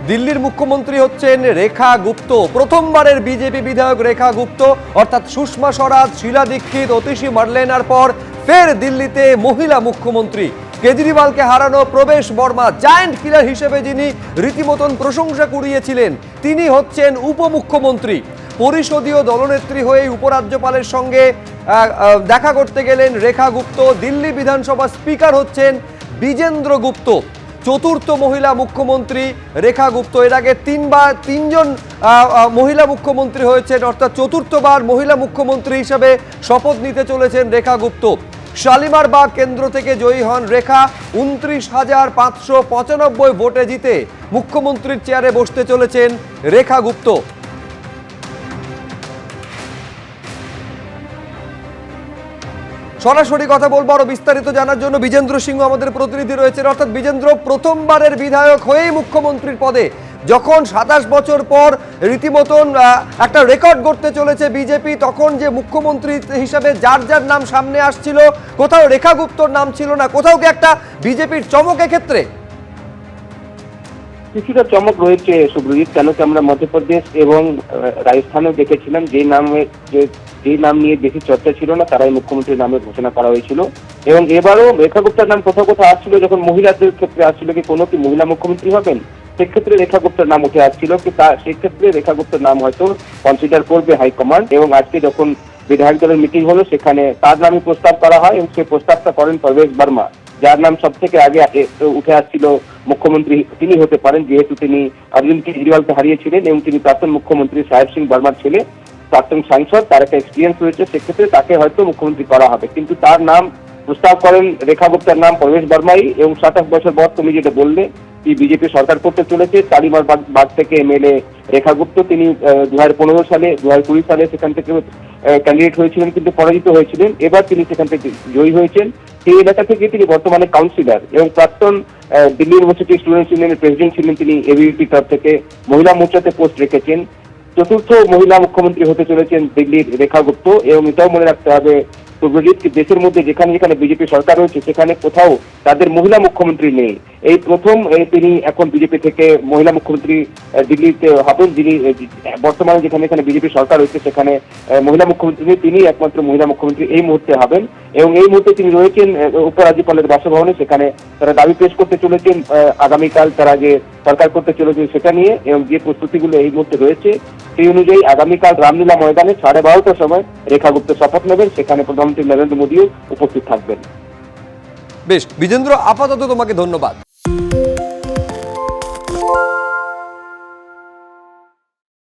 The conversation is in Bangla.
দিল্লির মুখ্যমন্ত্রী হচ্ছেন রেখা গুপ্ত। প্রথমবারের বিজেপি বিধায়ক রেখা গুপ্ত, অর্থাৎ সুষমা স্বরাজ, শীলা দীক্ষিত, অতিশী মার্লেনার পর ফের দিল্লিতে মহিলা মুখ্যমন্ত্রী। কেজরিওয়ালকে হারানো প্রবেশ বর্মা, জায়ান্ট কিলার হিসেবে যিনি রীতিমতন প্রশংসা কুড়িয়েছিলেন, তিনি হচ্ছেন উপমুখ্যমন্ত্রী। পরিষদীয় দলনেত্রী হয়ে উপরাজ্যপালের সঙ্গে দেখা করতে গেলেন রেখা গুপ্ত। দিল্লি বিধানসভা স্পিকার হচ্ছেন বিজেন্দ্র গুপ্ত। চতুর্থ মহিলা মুখ্যমন্ত্রী রেখা গুপ্ত। এর আগে তিনজন মহিলা মুখ্যমন্ত্রী হয়েছেন, অর্থাৎ চতুর্থবার মহিলা মুখ্যমন্ত্রী হিসেবে শপথ নিতে চলেছেন রেখা গুপ্ত। শালিমার বাগ কেন্দ্র থেকে জয়ী হন রেখা। 29,595 ভোটে জিতে মুখ্যমন্ত্রীর চেয়ারে বসতে চলেছেন রেখা গুপ্ত। সরাসরি কথা বলবো আরো বিস্তারিত জানার জন্য বিজেন্দ্র সিংহ আমাদের প্রতিনিধি রয়েছেন। অর্থাৎ বিজেন্দ্র, প্রথমবারের বিধায়ক হয়েই মুখ্যমন্ত্রীর পদে, যখন 27 বছর পর রীতিমতন একটা রেকর্ড গড়তে চলেছে বিজেপি, তখন যে মুখ্যমন্ত্রী হিসাবে যার যার নাম সামনে আসছিল, কোথাও রেখা গুপ্তর নাম ছিল না। কোথাও কি একটা বিজেপির চমক ক্ষেত্রে? কিছুটা চমক রয়েছে সুব্রজিৎ, কেন কি আমরা মধ্যপ্রদেশ এবং রাজস্থানেও দেখেছিলাম যে নাম নিয়ে বেশি চর্চা ছিল না, তারাই মুখ্যমন্ত্রীর নামে ঘোষণা করা হয়েছিল। এবং এবারও রেখা গুপ্তার নাম কোথাও কোথাও আসছিল, যখন মহিলাদের ক্ষেত্রে আসছিল কি কোনো কি মহিলা মুখ্যমন্ত্রী হবেন, সেক্ষেত্রে রেখা গুপ্তার নাম উঠে আসছিল কি সেক্ষেত্রে রেখা গুপ্তার নাম হয়তো কনসিডার করবে হাইকমান্ড। এবং আজকে যখন বিধায়ক দলের মিটিং হলো, সেখানে তার নামে প্রস্তাব করা হয় এবং সেই প্রস্তাবটা করেন প্রবেশ বর্মা, যার নাম সব থেকে আগে উঠে আসছিল মুখ্যমন্ত্রী তিনি হতে পারেন, যেহেতু তিনি অরবিন্দ কেজরিওয়ালকে হারিয়েছিলেন এবং তিনি প্রাক্তন মুখ্যমন্ত্রী সাহেব সিং বর্মার ছেলে, প্রাক্তন সাংসদ, তার একটা এক্সপিরিয়েন্স রয়েছে, সেক্ষেত্রে তাকে হয়তো মুখ্যমন্ত্রী করা হবে। কিন্তু তার নাম প্রস্তাব করেন রেখা গুপ্তার নাম প্রবেশ বর্মাই। এবং 27 বছর পর তুমি যেটা বললে কি বিজেপি সরকার করতে চলেছে, শালিমার বাগ থেকে এমএলএ রেখা গুপ্ত, তিনি 2015 সালে 2020 সালে সেখান থেকে ক্যান্ডিডেট হয়েছিলেন, কিন্তু পরাজিত হয়েছিলেন। এবার তিনি সেখান থেকে জয়ী হয়েছেন। সেই এলাকা থেকে তিনি বর্তমানে কাউন্সিলর এবং প্রাক্তন দিল্লি ইউনিভার্সিটি স্টুডেন্টস ইউনিয়নের প্রেসিডেন্ট ছিলেন। তিনি এবিভিপি তরফ থেকে মহিলা মোর্চাতে পোস্ট রেখেছেন। চতুর্থ মহিলা মুখ্যমন্ত্রী হতে চলেছেন দিল্লির রেখা গুপ্ত। এবং এটাও মনে রাখতে হবে সুব্রজিৎ, দেশের মধ্যে যেখানে যেখানে বিজেপি সরকার রয়েছে সেখানে কোথাও তাদের মহিলা মুখ্যমন্ত্রী নেই। এই প্রথম তিনি এখন বিজেপি থেকে মহিলা মুখ্যমন্ত্রী দিল্লিতে হবেন, যিনি বর্তমানে যেখানে যেখানে বিজেপি সরকার রয়েছে সেখানে মহিলা মুখ্যমন্ত্রী নেই, তিনি একমাত্র মহিলা মুখ্যমন্ত্রী এই মুহূর্তে হবেন। এবং এই মুহূর্তে তিনি রয়েছেন উপরাজ্যপালের বাসভবনে, সেখানে তারা দাবি পেশ করতে চলেছেন আগামীকাল তারা যে সরকার করতে চলেছে সেটা নিয়ে। এবং যে প্রস্তুতিগুলো এই মুহূর্তে রয়েছে সেই অনুযায়ী আগামীকাল রামলীলা ময়দানে 12:30টার সময় রেখা গুপ্ত শপথ নেবেন, সেখানে প্রধানমন্ত্রী নরেন্দ্র মোদীও উপস্থিত থাকবেন। বেশ বিজেন্দ্র, আপাতত তোমাকে ধন্যবাদ।